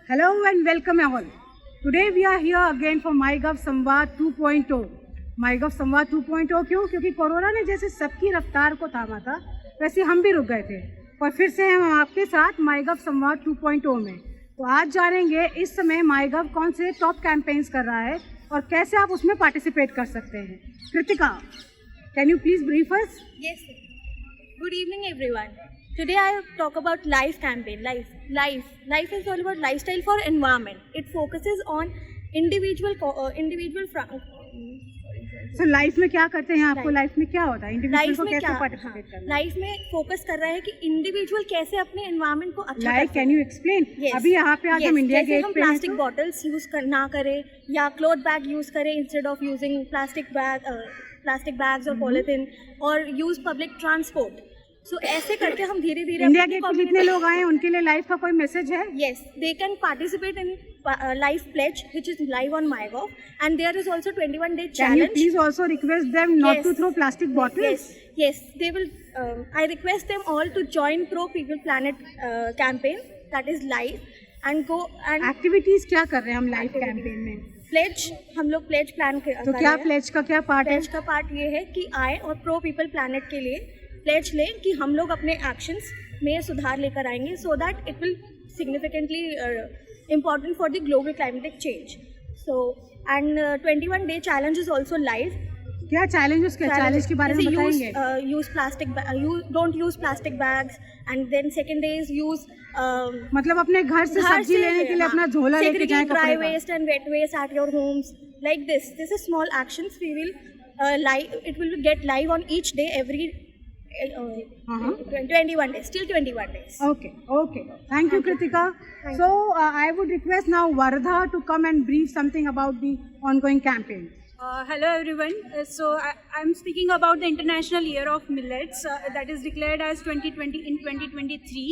Hello and welcome all. Today we are here again for MyGov Samvad 2.0. MyGov Samvad 2.0 क्यों? क्योंकि corona ने जैसे सबकी रफ्तार को थामा था वैसे हम भी रुक गए थे और फिर से हम आपके साथ MyGov Samvad 2.0 में। तो आज जानेंगे इस समय MyGov कौन से टॉप कैंपेन्स कर रहा है और कैसे आप उसमें पार्टिसिपेट कर सकते हैं। Kritika, can you please brief us? Yes, sir. Good evening, everyone. Today I talk about Life campaign. Life is all about lifestyle for environment. It focuses on individual. So life में क्या करते हैं? आपको लाइफ में क्या होता है? इंडिविजुअल को कैसे पार्टिसिपेट करना है? लाइफ में फोकस कर रहा है कि इंडिविजुअल कैसे अपने एनवायरनमेंट को अच्छा लाइक कैन यू एक्सप्लेन? अभी यहाँ पे आज हम इंडिया गेट पे प्लास्टिक बॉटल्स यूज ना करें या क्लॉथ बैग यूज करें instead of using plastic bags और पॉलिथीन और यूज पब्लिक ट्रांसपोर्ट। सो ऐसे करके हम धीरे धीरे इंडिया गेट पे जितने लोग आए उनके लिए लाइफ का कोई मैसेज है? Yes, they can participate in life pledge which is live on MyGov, and there is also 21-day challenge. Can you please also request them not to throw plastic bottles? Yes, they will. I request them all to join Pro People Planet campaign that is live and go and activities क्या कर रहे हैं हम live campaign में? Pledge, हम लोग pledge plan कर तो क्या प्लेज का क्या पार्ट है? प्लेज का पार्ट ये है कि आए और प्रो पीपल प्लैनेट के लिए प्लेज लें कि हम लोग अपने एक्शंस में सुधार लेकर आएंगे so that it will significantly important for the global climatic change. So and 21-day challenge is also live. क्या चैलेंज? उसके चैलेंज के बारे में बताएंगे? Don't use plastic bags and then second day is use मतलब अपने घर से सब्जी लेने के लिए अपना झोला लेके जाएं कपड़े का। Dry waste and wet waste at your homes like this is small actions we will it will get live on each day every 21 days till 21 days. Okay. Thank you, Kritika. So I would request now Vardha to come and brief something about the ongoing campaign. Hello everyone. I'm speaking about the International Year of Millets that is declared as 2020 in 2023.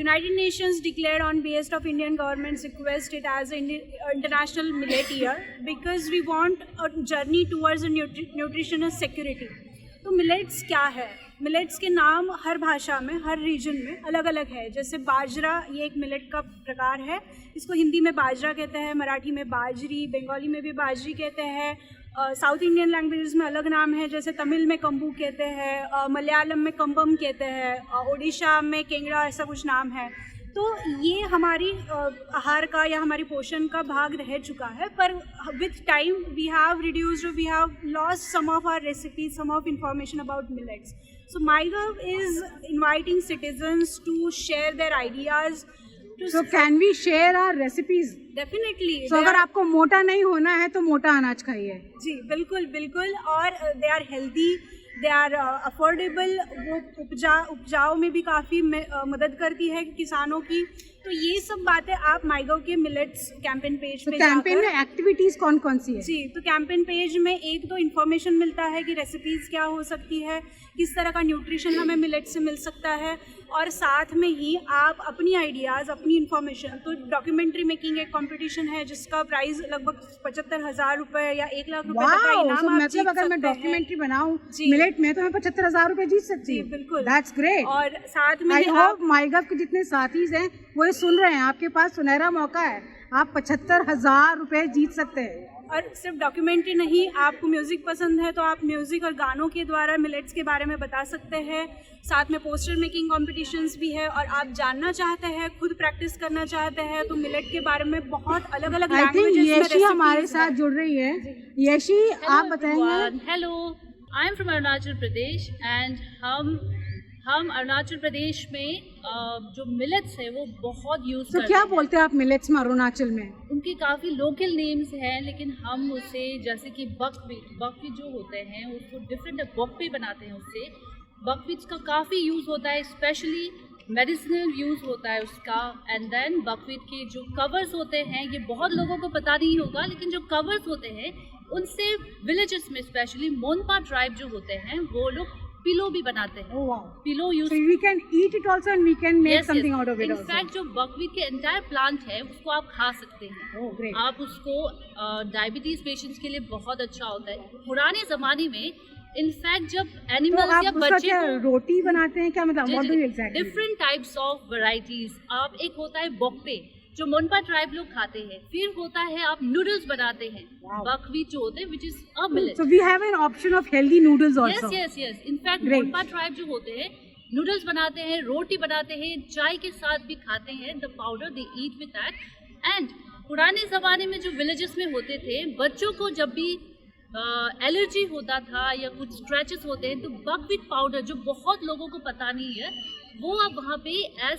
United Nations declared on based of Indian government's request it as an International Millet Year because we want a journey towards a nutritional security. तो millets क्या है? Millets के नाम हर भाषा में हर reason में अलग अलग है। जैसे बाजरा ये एक मिलेट का प्रकार है, इसको हिंदी में बाजरा कहते हैं, मराठी में बाजरी, बंगाली में भी बाजरी कहते हैं, साउथ इंडियन लैंग्वेजेस में अलग नाम है जैसे तमिल में कम्बू कहते हैं, मलयालम में कम्बम कहते हैं, ओडिशा में केंगड़ा, ऐसा कुछ नाम है। तो ये हमारी आहार का या हमारी पोषण का भाग रह चुका है, पर with time we have reduced, we have lost some of our recipes, some of information about millets. So MyGov is inviting citizens to share their ideas. So can we share our recipes? Definitely. So अगर आपको मोटा नहीं होना है तो मोटा अनाज खाइए। जी बिल्कुल और they are healthy, they are affordable, वो उपजाऊ में भी काफ़ी मदद करती है किसानों की। तो ये सब बातें आप MyGov के मिलेट्स कैंपेन पेज पे कैंपेन में एक्टिविटीज कौन कौन सी है? जी, तो कैंपेन पेज में एक तो इन्फॉर्मेशन मिलता है कि रेसिपीज़ क्या हो सकती है, किस तरह का न्यूट्रिशन हमें मिलेट से मिल सकता है, और साथ में ही आप अपनी आइडियाज़, अपनी इन्फॉर्मेशन, तो डॉक्यूमेंट्री मेकिंग एक कंपटीशन है जिसका प्राइस लगभग 75,000 रुपये या 1 लाख रुपये तक का इनाम आप जीत सकते हैं। अगर मैं डॉक्यूमेंट्री बनाऊं मिलेट में तो मैं 75,000 रुपये जीत सकती हूँ। बिल्कुल, दैट्स ग्रेट। और साथ में आई होप MyGov के जितने साथीज हैं वो ये सुन रहे हैं, आपके पास सुनहरा मौका है, आप 75,000 रुपये जीत सकते हैं। और सिर्फ डॉक्यूमेंट्री नहीं, आपको म्यूज़िक पसंद है तो आप म्यूज़िक और गानों के द्वारा मिलेट्स के बारे में बता सकते हैं। साथ में पोस्टर मेकिंग कॉम्पिटिशन्स भी है, और आप जानना चाहते हैं, खुद प्रैक्टिस करना चाहते हैं तो मिलेट के बारे में बहुत अलग अलग लैंग्वेजेस में यशी हमारे साथ जुड़ रही है। यशी, आप बताएंगे? Hello, I am from Arunachal Pradesh and हम अरुणाचल प्रदेश में जो मिलेट्स है वो बहुत यूज़ करते हैं। क्या बोलते हैं आप मिलेट्स में अरुणाचल में? उनके काफ़ी लोकल नेम्स हैं, लेकिन हम उसे जैसे कि बकवीट जो होते हैं उसको डिफरेंट बकवी बनाते हैं। उससे बकवीट्स का काफ़ी यूज़ होता है, स्पेशली मेडिसिनल यूज़ होता है उसका। एंड देन बकवीट के जो कवर्स होते हैं, ये बहुत लोगों को पता नहीं होगा, लेकिन जो कवर्स होते हैं उनसे विलेजेस में स्पेशली मोनपा ट्राइब जो होते हैं वो लोग पिलो भी बनाते हैं। Oh wow. Pillow use, so we can eat it also and we can make something out of it also. In fact जो बकवीट के एंटायर प्लांट है उसको आप खा सकते हैं। Oh, great. आप उसको डायबिटीज पेशेंट्स के लिए बहुत अच्छा होता है। पुराने ज़माने में इनफैक्ट जब एनिमल्स या बच्चे को रोटी बनाते हैं, क्या मतलब? What do you exactly? Different types of varieties. आप एक होता है बॉकपे, जो मोनपा ट्राइब लोग खाते हैं। फिर होता है आप नूडल्स बनाते हैं, बकवीट जो होते हैं which is a millet. So we have an option of healthy noodles also. Yes in fact Great. Monpa tribe जो होते हैं नूडल्स बनाते हैं, रोटी बनाते हैं, चाय के साथ भी खाते हैं। The powder they eat with that. And पुराने ज़माने में जो विलेजेस में होते थे, बच्चों को जब भी एलर्जी होता था या कुछ स्ट्रेचेस होते हैं तो बकवीट पाउडर, जो बहुत लोगों को पता नहीं है, वो अब वहाँ पे एज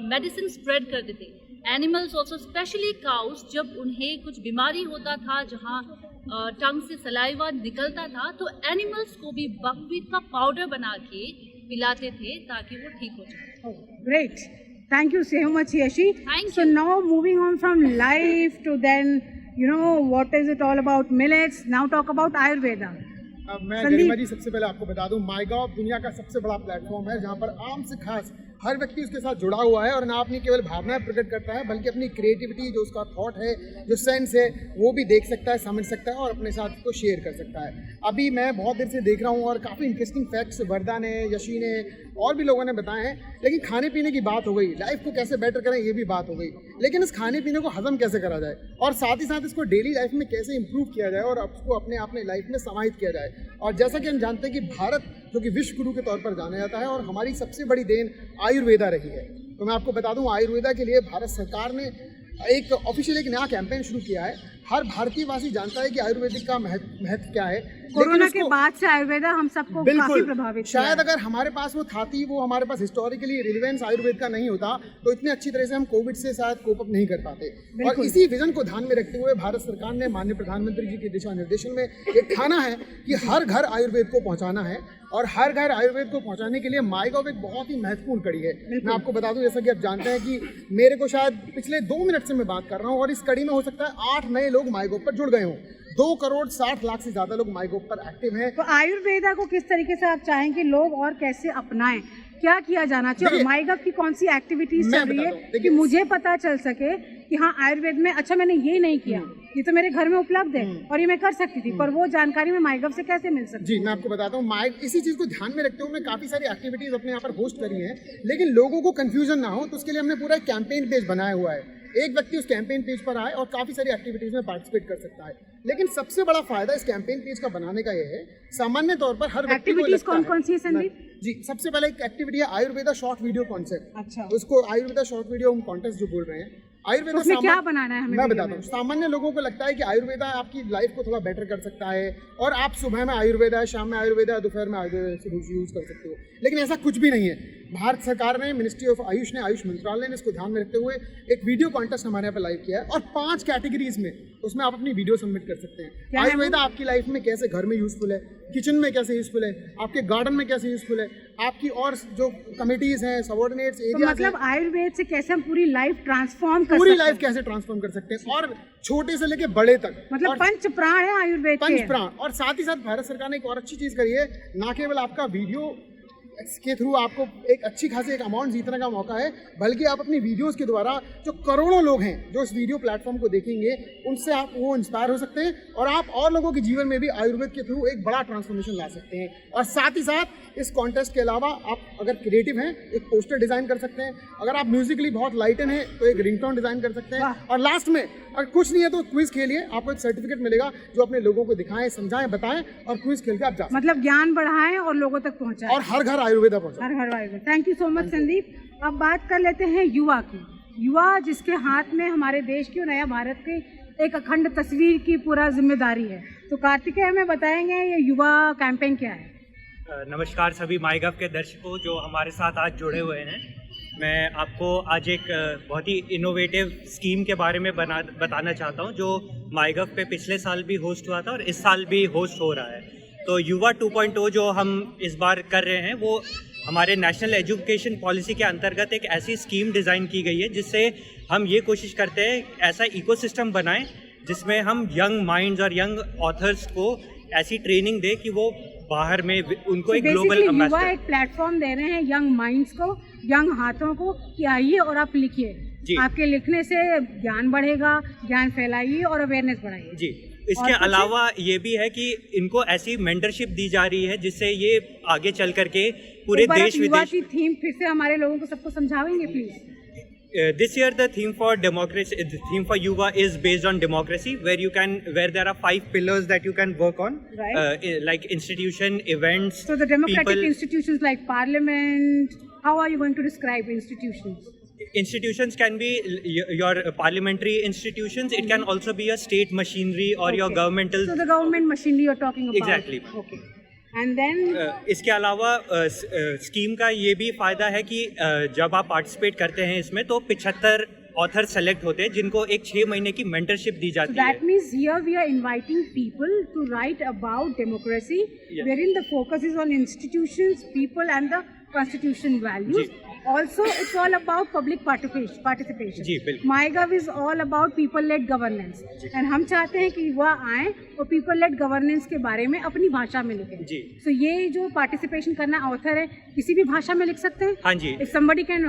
मेडिसिन स्प्रेड कर देते। एनिमल्स ऑल्सो, स्पेशली काउस, जब उन्हें कुछ बीमारी होता था जहाँ टंग से सलाइवा निकलता था, तो एनिमल्स को भी बकवीट का पाउडर बना के पिलाते थे ताकि वो ठीक हो जाए। Oh, great. Thank you so much, Yashi. Thank So you. now moving on from life to then, what is it all about millets? Now talk about Ayurveda. अब मैं संदीप। गरिमा जी सबसे पहले आपको बता दूं, माईगॉव दुनिया का सबसे बड़ा प्लेटफॉर्म है जहां पर आम से खास हर व्यक्ति उसके साथ जुड़ा हुआ है और ना अपनी केवल भावनाएं प्रकट करता है बल्कि अपनी क्रिएटिविटी, जो उसका थॉट है, जो सेंस है, वो भी देख सकता है, समझ सकता है और अपने साथ को शेयर कर सकता है। अभी मैं बहुत देर से देख रहा हूँ और काफ़ी इंटरेस्टिंग फैक्ट्स वर्दा ने, यशी ने और भी लोगों ने बताए हैं, लेकिन खाने पीने की बात हो गई, लाइफ को कैसे बेटर करें ये भी बात हो गई, लेकिन इस खाने पीने को हजम कैसे करा जाए और साथ ही साथ इसको डेली लाइफ में कैसे इंप्रूव किया जाए और उसको अपने लाइफ में समाहित किया जाए। और जैसा कि हम जानते हैं कि भारत जो कि विश्व गुरु के तौर पर जाना जाता है और हमारी सबसे बड़ी देन आयुर्वेदा रही है, तो मैं आपको बता दूं आयुर्वेदा के लिए भारत सरकार ने एक ऑफिशियल एक नया कैंपेन शुरू किया है। हर भारतीय वासी जानता है कि आयुर्वेदिक का महत्व क्या है, कोरोना लेकिन के बाद से आयुर्वेदा हम सबको काफी बिल्कुल प्रभावित किया शायद है। अगर हमारे पास वो वो हमारे पास हिस्टोरिकली रिलेवेंस आयुर्वेद का नहीं होता तो इतने अच्छी तरह से हम कोविड से शायद कोप अप नहीं कर पाते। और इसी विजन को ध्यान में रखते हुए भारत सरकार ने माननीय प्रधानमंत्री जी के दिशा निर्देशन में एक ठाना है कि हर घर आयुर्वेद को पहुंचाना है और हर घर आयुर्वेद को पहुंचाने के लिए माईगॉव एक बहुत ही महत्वपूर्ण कड़ी है। मैं आपको बता दूं, जैसा कि आप जानते हैं कि मेरे को शायद पिछले 2 मिनट से मैं बात कर रहा हूं और इस कड़ी में हो सकता है 8 नए लोग माईगॉव पर जुड़ गए हों। 2,60,00,000 से ज्यादा लोग माईगॉव पर एक्टिव हैं। तो आयुर्वेदा को किस तरीके से आप चाहें कि लोग और कैसे अपनाएं, क्या किया जाना चाहिए और माईगॉव की कौन सी एक्टिविटीज मैं चल रही बताता हूं, है देखिए, कि मुझे पता चल सके कि हाँ आयुर्वेद में अच्छा मैंने ये नहीं किया, ये तो मेरे घर में उपलब्ध है और ये मैं कर सकती थी, पर वो जानकारी में माईगॉव से कैसे मिल सकती जी, मैं आपको बताता हूँ, इसी चीज़ को ध्यान में रखते हुए मैं काफ़ी सारी एक्टिविटीज़ अपने यहाँ पर होस्ट करी हैं, लेकिन लोगों को कंफ्यूजन ना हो तो उसके लिए हमने पूरा एक कैंपेन पेज बनाया हुआ है। एक व्यक्ति उस कैंपेन पेज पर आए और काफ़ी सारी एक्टिविटीज़ में पार्टिसिपेट कर सकता है। लेकिन सबसे बड़ा फायदा इस कैंपेन पेज का बनाने का ये है, सामान्य तौर पर हर व्यक्ति को एक्टिविटीज लगता कौन है- कौन सी है संदीप? जी, सबसे पहले एक एक्टिविटी है आयुर्वेदा शॉर्ट वीडियो कॉन्सेप्ट। अच्छा, उसको आयुर्वेदा शॉर्ट वीडियो कॉन्टेस्ट जो बोल रहे हैं, आयुर्वेदा उसमें क्या सामा- बनाना है हमें मैं वीडियो बताता हूँ, में? सामान्य लोगों को लगता है कि आयुर्वेदा आपकी लाइफ को थोड़ा बेटर कर सकता है और आप सुबह में आयुर्वेदा, शाम में आयुर्वेदा, दोपहर में आयुर्वेदा यूज कर सकते हो, लेकिन ऐसा कुछ भी नहीं है। भारत सरकार ने, मिनिस्ट्री ऑफ आयुष ने, आयुष मंत्रालय ने इसको ध्यान में रखते हुए एक वीडियो कॉन्टेस्ट हमारे यहाँ पर लाइव किया है और 5 कैटेगरीज में उसमें आप अपनी वीडियो सबमिट कर सकते हैं। क्या है आयुर्वेदा आपकी लाइफ में कैसे घर में यूजफुल है, किचन में कैसे यूजफुल है, आपके गार्डन में कैसे यूजफुल है, आपकी और जो कमिटीज हैं, सबऑर्डिनेट्स तो एरियाज मतलब आयुर्वेद से कैसे हम पूरी लाइफ ट्रांसफॉर्म कर पूरी सकते लाइफ हैं? कैसे ट्रांसफॉर्म कर सकते हैं और छोटे से लेके बड़े तक, मतलब और पंच प्राण है आयुर्वेद पंच के। प्राण। और साथ ही साथ भारत सरकार ने एक और अच्छी चीज करी है, ना केवल आपका वीडियो के थ्रू आपको एक अच्छी खासी एक अमाउंट जीतने का मौका है, बल्कि आप अपनी वीडियोस के द्वारा जो करोड़ों लोग हैं जो इस वीडियो प्लेटफॉर्म को देखेंगे, उनसे आप वो इंस्पायर हो सकते हैं और आप और लोगों के जीवन में भी आयुर्वेद के थ्रू एक बड़ा ट्रांसफॉर्मेशन ला सकते हैं। और साथ ही साथ इस कॉन्टेस्ट के अलावा आप अगर क्रिएटिव हैं, एक पोस्टर डिजाइन कर सकते हैं, अगर आप म्यूजिकली बहुत लाइटन हैं तो एक रिंगटोन डिजाइन कर सकते हैं, और लास्ट में अगर कुछ नहीं है तो क्विज खेलिए, आपको एक सर्टिफिकेट मिलेगा जो अपने लोगों को दिखाएं, समझाएं, बताएं और क्विज खेल के आप जा सकते मतलब ज्ञान बढ़ाएं और लोगों तक पहुंचाएं हैं और हर घर आयुर्वेदा पहुंचाएं। हर हर Ayurveda. Thank you so much Sandeep. अब बात कर लेते हैं युवा की। युवा जिसके हाथ में हमारे देश की और नया भारत की एक अखंड तस्वीर की पूरा जिम्मेदारी है, तो कार्तिकेय हमें बताएंगे ये युवा कैंपेन क्या है? नमस्कार सभी माईगॉव के दर्शकों जो हमारे साथ आज जुड़े हुए हैं। मैं आपको आज एक बहुत ही इनोवेटिव स्कीम के बारे में बताना चाहता हूं जो माईगॉव पे पिछले साल भी होस्ट हुआ था और इस साल भी होस्ट हो रहा है। तो युवा 2.0 जो हम इस बार कर रहे हैं वो हमारे नेशनल एजुकेशन पॉलिसी के अंतर्गत एक ऐसी स्कीम डिज़ाइन की गई है जिससे हम ये कोशिश करते हैं ऐसा इकोसिस्टम बनाएं जिसमें हम यंग माइंड्स और यंग ऑथर्स को ऐसी ट्रेनिंग दें कि वो बाहर में उनको एक ग्लोबल युवा एम्बेसडर। एक प्लेटफॉर्म दे रहे हैं यंग माइंड्स को, यंग हाथों को कि आइए और आप लिखिए। जी। आपके लिखने से ज्ञान बढ़ेगा, ज्ञान फैलाइए और अवेयरनेस बढ़ाइए। जी, और इसके कुछ? अलावा ये भी है कि इनको ऐसी मेंटरशिप दी जा रही है जिससे ये आगे चल करके पूरे एक बार आप देश युवा विदेश। की थीम फिर से हमारे लोगों को सबको समझावेंगे please? This year the theme for democracy, the theme for Yuva is based on democracy, where there are 5 pillars that you can work on, Right. like institution, events. So the democratic people. institutions like parliament, how are you going to describe institutions? Institutions can be your parliamentary institutions. It can also be a state machinery or your Okay. governmental. So the government machinery you're talking about. Exactly. Okay. And then इसके अलावा scheme का ये भी फ़ायदा है कि जब आप पार्टिसिपेट करते हैं इसमें तो 75 ऑथर सेलेक्ट होते हैं जिनको एक 6 महीने की मेंटरशिप दी so जाती that है. means here we are inviting people to write about democracy, Yeah. wherein the focus is on institutions, people, and the constitution values. जी. Also, it's all about public participation. जी, बिल्कुल. MyGov is all about people-led governance. And हम चाहते हैं कि वह आए और people-led governance के बारे में अपनी भाषा में लिखें. जी. So ये जो participation करना author है, किसी भी भाषा में लिख सकते हैं? हाँ जी. If somebody can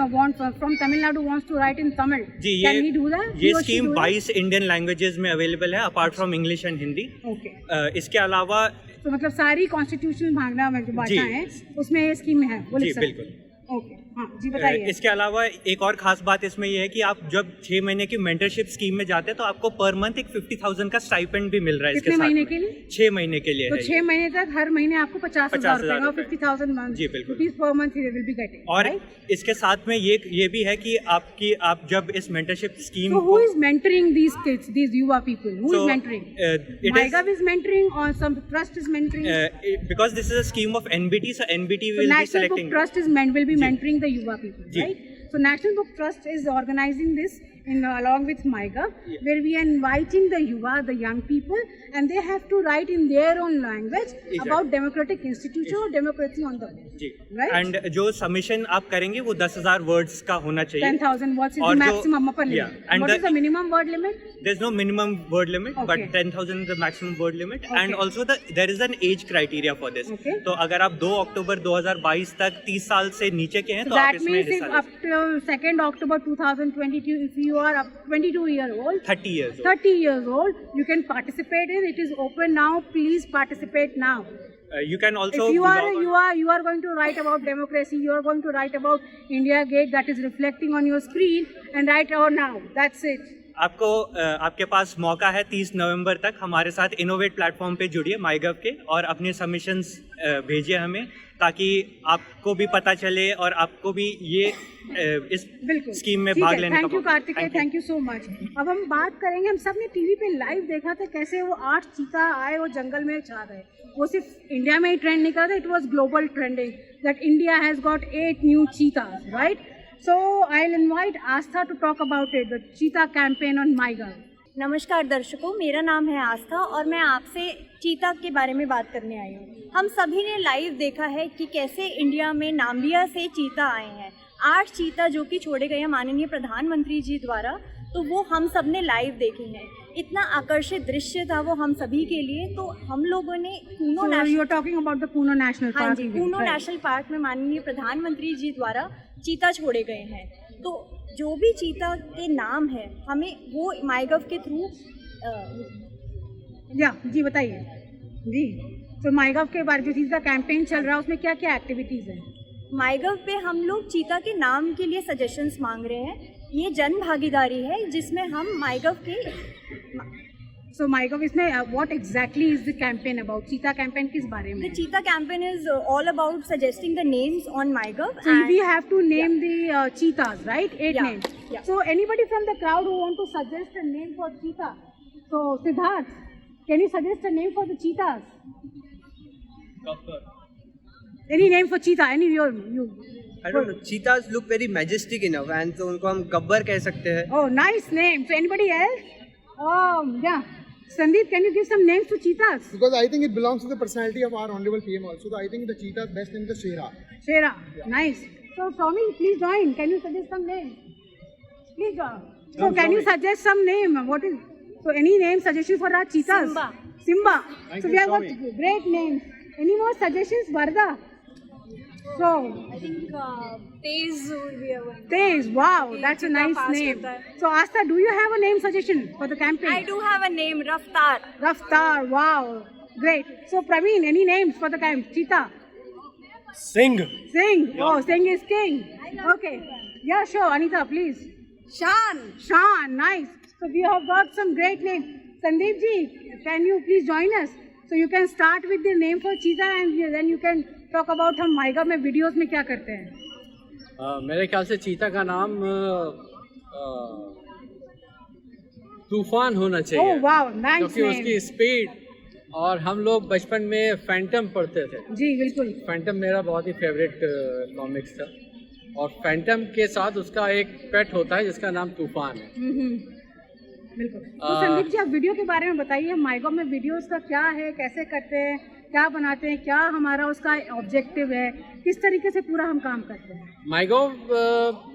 from Tamil Nadu wants to write in Tamil, जी, can he do that? ये He or she scheme do that? 22 Indian languages में अवेलेबल है apart from English and Hindi. Okay. इसके अलावा तो मतलब सारी कॉन्स्टिट्यूशनल भागना में जो भाषा है उसमें ये स्कीम है वो जी लिख सकते बिल्कुल. हैं. ओके, हाँ जी बताइए. इसके अलावा एक और खास बात इसमें यह है कि आप जब 6 महीने की मेंटरशिप स्कीम में जाते हैं तो आपको पर मंथ एक 50,000 का स्टाइपेंड भी मिल रहा है. इसके कितने साथ महीने में. के लिए? 6 महीने के लिए तो है 6 ये. महीने तक हर महीने आपको 50,000 रुपए और रुपए. 50,000 मंथ जी, बिल्कुल. Rupees per month will be getting. और इसके साथ में ये भी है कि आप जब इस mentorship scheme So who is mentoring these kids, these युवा people? Who is So, mentoring? it is- MyGov is mentoring or some trust is mentoring? because this is a scheme of NBT, so NBT So will be National selecting. Book Trust will be जी. mentoring the yuva people, जी. right? So National Book Trust is organizing this along with MyGov, Yeah. where we are inviting the yuva, the young people, and they have to write in their own language about democratic institution or democracy on the whole. जी. Right? And जो submission आप करेंगे वो 10,000 words का होना चाहिए. 10,000 words is और the जो- maximum upper limit. Yeah. And What is the minimum word limit? There's no minimum word limit, but Okay. 10,000 is the maximum word limit. And Okay. also there is an age criteria for this. Okay. तो अगर आप 2 अक्टूबर 2022 तक 30 साल से नीचे के हैं So तो आप that इसमें means if हिस्सा ले up till 2nd October 2022, if you are up 22-year-old, 30 years old. 30 years old, you can participate in. It is open now. Please participate now. You can also If you are log on- you are going to write about democracy, you are going to write about India Gate that is reflecting on your screen, and write out now. That's it. आपको आपके पास मौका है 30 नवंबर तक हमारे साथ innovate platform पे जुड़िए MyGov के और अपने सबमिशंस भेजिए हमें ताकि आपको भी पता चले और आपको भी ये इस बिल्कुल स्कीम में ठीक भाग है. लेने थैंक का you Kartikeya, thank you so much. अब हम बात करेंगे, हम सब ने टीवी पे लाइव देखा था कैसे वो 8 चीता आए और जंगल में छा गए. वो सिर्फ इंडिया में ही ट्रेंड नहीं कर रहा था, it was global trending that India has got 8 new चीतास, right? So I'll invite Astha to talk about it, the cheetah campaign on MyGov. नमस्कार दर्शकों, मेरा नाम है आस्था और मैं आपसे चीता के बारे में बात करने आई हूँ. हम सभी ने लाइव देखा है कि कैसे इंडिया में नाम्बिया से चीता आए हैं. 8 चीता जो कि छोड़े गए हैं माननीय प्रधानमंत्री जी द्वारा, तो वो हम सब ने लाइव देखे हैं. इतना आकर्षित दृश्य था वो हम सभी के लिए. तो हम लोगों ने Kuno So you're talking about the Kuno National Park. हाँ जी, event, Kuno right? National park में माननीय प्रधानमंत्री जी द्वारा चीता छोड़े गए हैं. तो जो भी चीता के नाम है हमें वो माईगव के थ्रू या जी बताइए जी. तो MyGov के बारे जो चीज़ का कैंपेन चल रहा है उसमें क्या क्या एक्टिविटीज़ हैं? माईगव पे हम लोग चीता के नाम के लिए सजेशंस मांग रहे हैं. ये जन भागीदारी है जिसमें हम माईगव के So MyGov इसमें what exactly is the campaign about? चीता कैंपेन किस बारे में? The cheetah campaign is all about suggesting the names on MyGov. So we have to name the cheetahs, right? 8 Yeah, names. yeah. So anybody from the crowd who want to suggest a name for cheetah? So Siddharth, can you suggest a name for the cheetahs? Any name for cheetah? Any you? I don't know. Cheetahs look very majestic enough, and so उनको हम गब्बर कह सकते हैं. Oh, nice name. So anybody else? Yeah. Sandeep, can you give some names to cheetahs? Because I think it belongs to the personality of our honorable PM also. So I think the cheetah's best name is the Shera. Shera. Nice. So Swami, please join. Can you suggest some name? Please join. So can you suggest some name? What is? So any name suggestion for our cheetahs? Simba. Simba. Thank So you, we have got Swami. great names. Any more suggestions, Varda? So I think Tez would be a one. Tez. Wow, that's a cheetah nice fast name. hota hai. So Asta, do you have a name suggestion for the campaign? I do have a name, Raftar. Raftar. Wow, great. So Praveen, any names for the camp? Cheetah. Singh. Singh. Oh, Singh is king. Okay. Yeah, sure. Anita, please. Shan, nice. So we have got some great names. Sandeep ji, can you please join us? So you can start with the name for cheetah and then you can talk about हम माइगव में videos में क्या करते हैं. मेरे ख्याल से चीता का नाम तूफान होना चाहिए. Oh wow, nice क्योंकि name. उसकी स्पीड, और हम लोग बचपन में फैंटम पढ़ते थे. जी बिल्कुल. फैंटम मेरा बहुत ही फेवरेट कॉमिक्स था, और फैंटम के साथ उसका एक पेट होता है जिसका नाम तूफान है. बिल्कुल. तो संदीप जी, आप वीडियो के बारे में बताइए. माइगव में वीडियोस का क्या है, कैसे करते हैं, क्या बनाते हैं, क्या हमारा उसका ऑब्जेक्टिव है, किस तरीके से पूरा हम काम करते हैं. माइगव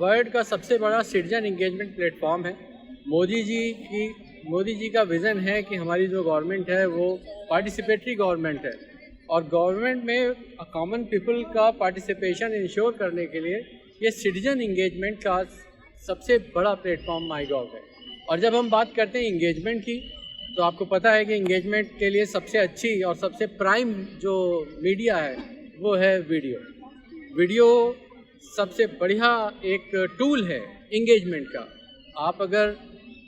वर्ल्ड का सबसे बड़ा सिटीजन इंगेजमेंट प्लेटफॉर्म है. मोदी जी का विज़न है कि हमारी जो गवर्नमेंट है वो पार्टिसिपेटरी गवर्नमेंट है, और गवर्नमेंट में कॉमन पीपल का पार्टिसिपेशन इंश्योर करने के लिए ये सिटीजन इंगेजमेंट का सबसे बड़ा प्लेटफॉर्म माइगव है. और जब हम बात करते हैं इंगेजमेंट की, तो आपको पता है कि इंगेजमेंट के लिए सबसे अच्छी और सबसे प्राइम जो मीडिया है वो है वीडियो. वीडियो सबसे बढ़िया एक टूल है इंगेजमेंट का. आप अगर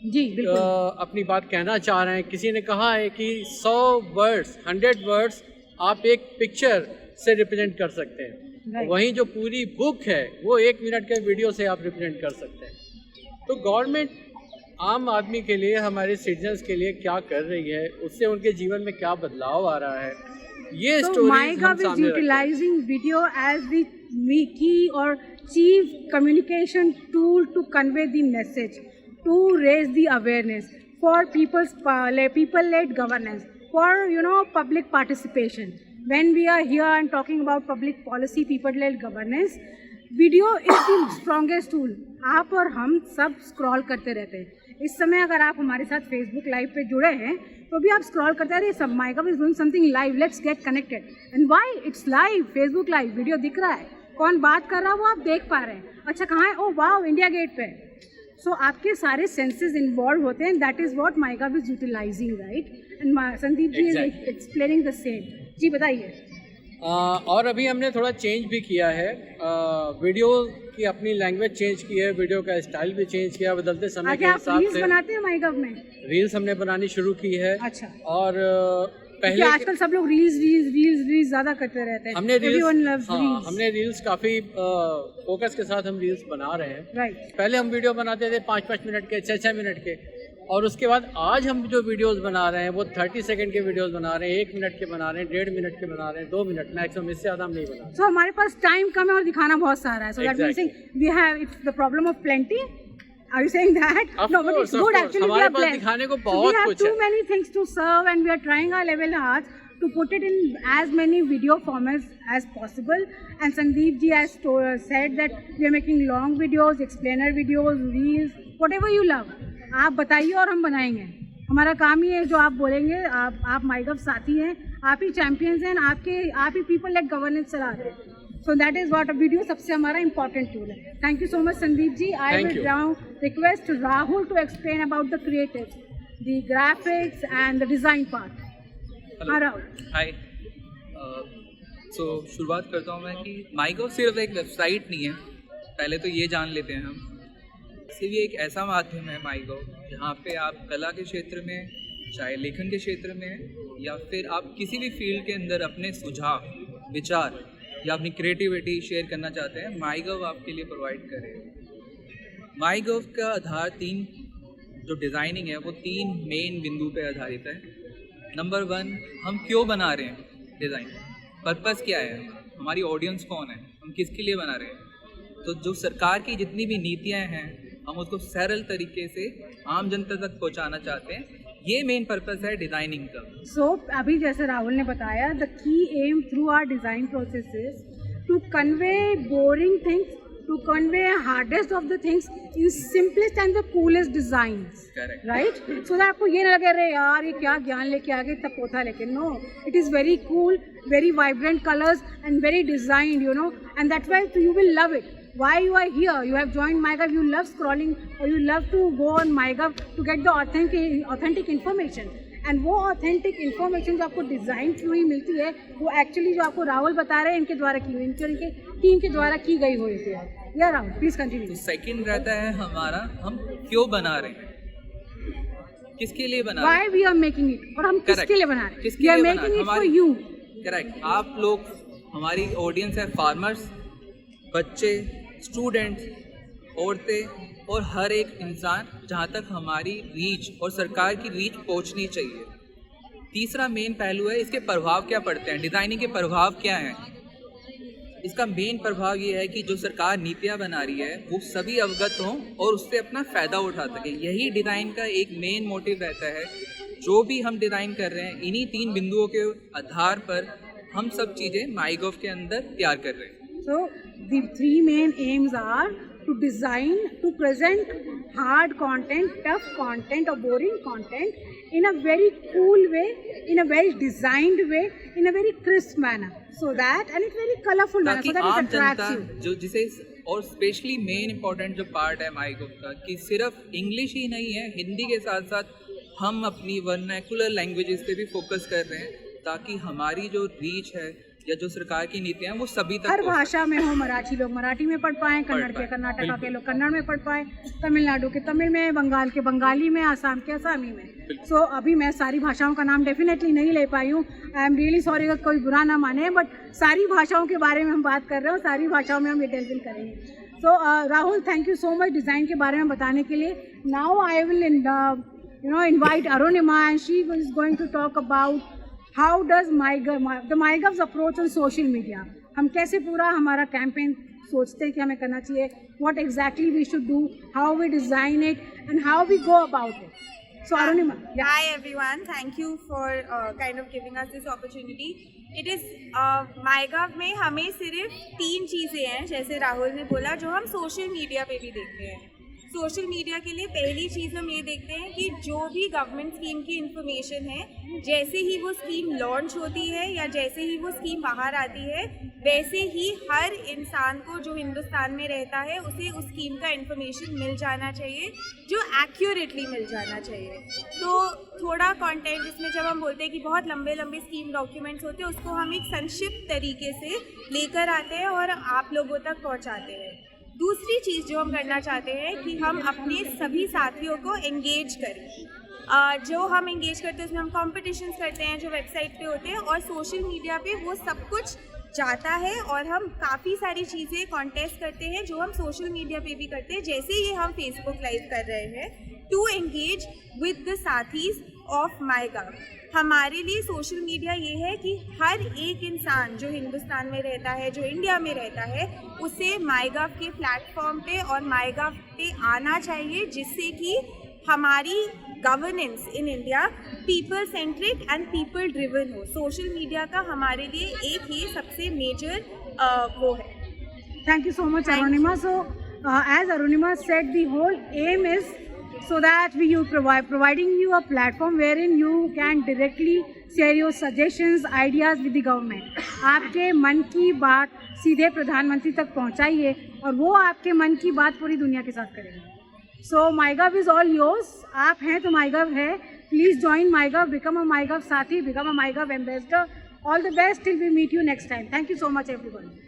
जी बिल्कुल. अपनी बात कहना चाह रहे हैं, किसी ने कहा है कि 100 वर्ड्स 100 वर्ड्स आप एक पिक्चर से रिप्रेजेंट कर सकते हैं. Right. वहीं जो पूरी बुक है वो 1 मिनट के वीडियो से आप रिप्रेजेंट कर सकते हैं. तो गवर्नमेंट आम आदमी के लिए, हमारे सिटीजन्स के लिए क्या कर रही है, उससे उनके जीवन में क्या बदलाव आ रहा है, ये स्टोरीज हम माइगव इज सामने रखते हैं. Utilising video as the key or chief communication tool to convey the message, to raise the awareness for people-led governance, for public participation. When we are here and talking about public policy, people-led governance, video is the strongest tool. आप और हम सब scroll करते रहते हैं. इस समय अगर आप हमारे साथ फेसबुक लाइव पे जुड़े हैं तो भी आप स्क्रॉल करते रहे. सब MyGov is doing something live, let's get connected. And why it's live, Facebook live, video दिख रहा है, कौन बात कर रहा है वो आप देख पा रहे हैं. अच्छा कहाँ है, ओ वाओ, इंडिया गेट पे. सो आपके सारे सेंसेस इन्वॉल्व होते हैं. That is what MyGov is utilizing, right. And Sandeep ji is explaining the same. जी बताइए. और अभी हमने थोड़ा चेंज भी किया है. वीडियो की अपनी लैंग्वेज चेंज की है, वीडियो का स्टाइल भी चेंज किया बदलते समय के हिसाब से. बनाते हैं माइगव में? रील्स हमने बनानी शुरू की है. अच्छा. और पहले आजकल सब लोग रील्स ज्यादा करते रहते हैं. हमने रील्स काफ़ी फोकस के साथ हम रील्स बना रहे हैं. राइट. पहले हम वीडियो बनाते थे 5-5 मिनट के, 6-6 मिनट के, और उसके बाद आज हम जो वीडियोस बना रहे हैं वो 30 सेकंड के वीडियोस बना रहे हैं, 1 मिनट के बना रहे हैं, 1.5 मिनट के बना रहे हैं, 2 मिनट मैक्सिमम, इससे ज़्यादा हम नहीं बना. तो हमारे पास टाइम कम है और दिखाना बहुत सारा है. So that means we have it's the problem of plenty. Are you saying that? No, but it's good actually. We are blessed. दिखाने को So बहुत we have कुछ too है. many things to serve and we are trying our level hard to put it in as many video formats as possible. And Sandeep ji has said that we are making long videos, explainer videos, reels, whatever you love. आप बताइए और हम बनाएंगे. हमारा काम ही है जो आप बोलेंगे. आप माइगव साथी हैं, आप ही चैंपियंस हैं, आप ही पीपल लेड गवर्नेंस चला रहे हैं. So that is what a video सबसे हमारा important tool है. Thank you so much Sandeep ji. I will now request Rahul to explain about the creatives, the graphics and the design part. Hello. Rahul. Hi. So शुरुआत करता हूँ मैं कि माइगव सिर्फ एक वेबसाइट नहीं है. पहले तो ये जान लेते हैं हम. सिर्फ ये एक ऐसा माध्यम है माइगव जहाँ पे आप कला के क्षेत्र में, चाहे लेखन के क्षेत्र में, या फिर आप किसी भी फील्ड के अंदर अपने सुझाव, विचार या अपनी क्रिएटिविटी शेयर करना चाहते हैं, माइगव आपके लिए प्रोवाइड करेगा. माइगव का आधार 3 जो डिज़ाइनिंग है वो 3 मेन बिंदु पे आधारित है. नंबर 1, हम क्यों बना रहे हैं डिज़ाइन, पर्पस क्या है, हमारी ऑडियंस कौन है, हम किसके लिए बना रहे हैं. तो जो सरकार की जितनी भी नीतियाँ हैं हम उसको सरल तरीके से आम जनता तक पहुँचाना चाहते हैं. ये मेन पर्पस है डिज़ाइनिंग का. सो अभी जैसे राहुल ने बताया, the key aim through our design process is to convey boring things, to convey hardest of the things in simplest and the coolest designs, right. So that आपको ये ना लगे अरे यार ये क्या ज्ञान लेके आ गए तब पोथा लेके. No, it is very cool, very vibrant colours and very designed, and that's why you will love it. Why you are here, you have joined MyGov, you love scrolling or you love to go on MyGov to get the authentic information. And वो authentic information जो आपको design through ही मिलती है वो actually जो आपको राहुल बता रहे हैं इनके द्वारा की हुई, इनके टीम के द्वारा की गई हुई थी. या राहुल प्लीज कंटिन्यू। तो सेकंड रहता है हमारा, हम क्यों बना रहे हैं, किसके लिए बना रहे हैं, why we are making it, और हम किसके लिए बना रहे हैं, किसके वी आर लिए बना मेकिंग रहे इट हैं? For you. करेक्ट, आप लोग, हमारी ऑडियंस है फार्मर्स, बच्चे, स्टूडेंट्स, औरतें और हर एक इंसान, जहाँ तक हमारी रीच और सरकार की रीच पहुँचनी चाहिए। तीसरा मेन पहलू है इसके प्रभाव क्या पड़ते हैं, डिज़ाइनिंग के प्रभाव क्या हैं। इसका मेन प्रभाव ये है कि जो सरकार नीतियाँ बना रही है वो सभी अवगत हों और उससे अपना फ़ायदा उठा सकें। यही डिज़ाइन का एक मेन मोटिव रहता है। जो भी हम डिज़ाइन कर रहे हैं, इन्हीं 3 बिंदुओं के आधार पर हम सब चीज़ें माईगॉव के अंदर तैयार कर रहे हैं। So the 3 main aims are to design, to present hard content, tough content or boring content in a very cool way, in a very designed way, in a very crisp manner, so that, and it's very colorful manner, ताकि so that आम it attracts Janata you. जो जिसे, और specially main important जो part है MyGov का, कि सिर्फ इंग्लिश ही नहीं है, हिंदी के साथ साथ हम अपनी वर्नैकुलर लैंग्वेजेस पे भी फोकस कर रहे हैं, ताकि हमारी जो रीच है या जो सरकार की नीतियाँ हैं वो सभी तक हर पहुंचे। भाषा में हो, मराठी लोग मराठी में पढ़ पाएँ, कन्नड़ के कर्नाटका के लोग कन्नड़ में पढ़ पाएँ, तमिलनाडु के तमिल में, बंगाल के बंगाली में, आसाम के आसामी में। सो अभी मैं सारी भाषाओं का नाम डेफिनेटली नहीं ले पाई हूँ, आई एम रियली सॉरी अगर कोई बुरा ना माने, बट सारी भाषाओं के बारे में हम बात कर रहे हैं और सारी भाषाओं में हम ये डेल्विन करेंगे। So Rahul, thank you so much design के बारे में बताने के लिए। Now I will invite Arunima, and she is going to talk about how does the MyGov's approach on social media, हम कैसे पूरा हमारा कैंपेन सोचते हैं कि हमें करना चाहिए, what exactly we should do, how we design it and how we go about it. So Arunima, yeah. Hi everyone, thank you for kind of giving us this opportunity. It is MyGov में हमें सिर्फ 3 चीज़ें हैं, जैसे राहुल ने बोला, जो हम सोशल मीडिया पे भी देखते हैं। सोशल मीडिया के लिए पहली चीज़ हम ये देखते हैं कि जो भी गवर्नमेंट स्कीम की इंफॉर्मेशन है, जैसे ही वो स्कीम लॉन्च होती है या जैसे ही वो स्कीम बाहर आती है, वैसे ही हर इंसान को जो हिंदुस्तान में रहता है उसे उस स्कीम का इंफॉर्मेशन मिल जाना चाहिए, जो एक्यूरेटली मिल जाना चाहिए। तो थोड़ा कंटेंट जिसमें जब हम बोलते हैं कि बहुत लंबे लंबे स्कीम डॉक्यूमेंट्स होते हैं, उसको हम एक संक्षिप्त तरीके से लेकर आते हैं और आप लोगों तक पहुँचाते हैं। दूसरी चीज़ जो हम करना चाहते हैं कि हम अपने सभी साथियों को एंगेज करें। जो हम एंगेज करते हैं उसमें हम कॉम्पिटिशन्स करते हैं जो वेबसाइट पे होते हैं, और सोशल मीडिया पे वो सब कुछ जाता है, और हम काफ़ी सारी चीज़ें कॉन्टेस्ट करते हैं जो हम सोशल मीडिया पे भी करते हैं, जैसे ये हम फेसबुक लाइव कर रहे हैं, टू एंगेज विद द साथीज ऑफ माईगव। हमारे लिए सोशल मीडिया ये है कि हर एक इंसान जो हिंदुस्तान में रहता है, जो इंडिया में रहता है, उसे माईगव के प्लेटफॉर्म पे और माईगव पे आना चाहिए, जिससे कि हमारी governance in India people centric and people driven हो। सोशल मीडिया का हमारे लिए एक ये सबसे मेजर वो है। Thank you so much, Arunima. So as Arunima said, the whole aim is so that providing you a platform wherein you can directly share your suggestions, ideas with the government. आपके मन की बात सीधे प्रधानमंत्री तक पहुंचाइए और वो आपके मन की बात पूरी दुनिया के साथ करेंगे। So MyGov is all yours. आप हैं तो MyGov है. Please join MyGov, become a MyGov साथी, become a MyGov ambassador. All the best till we meet you next time. Thank you so much everybody.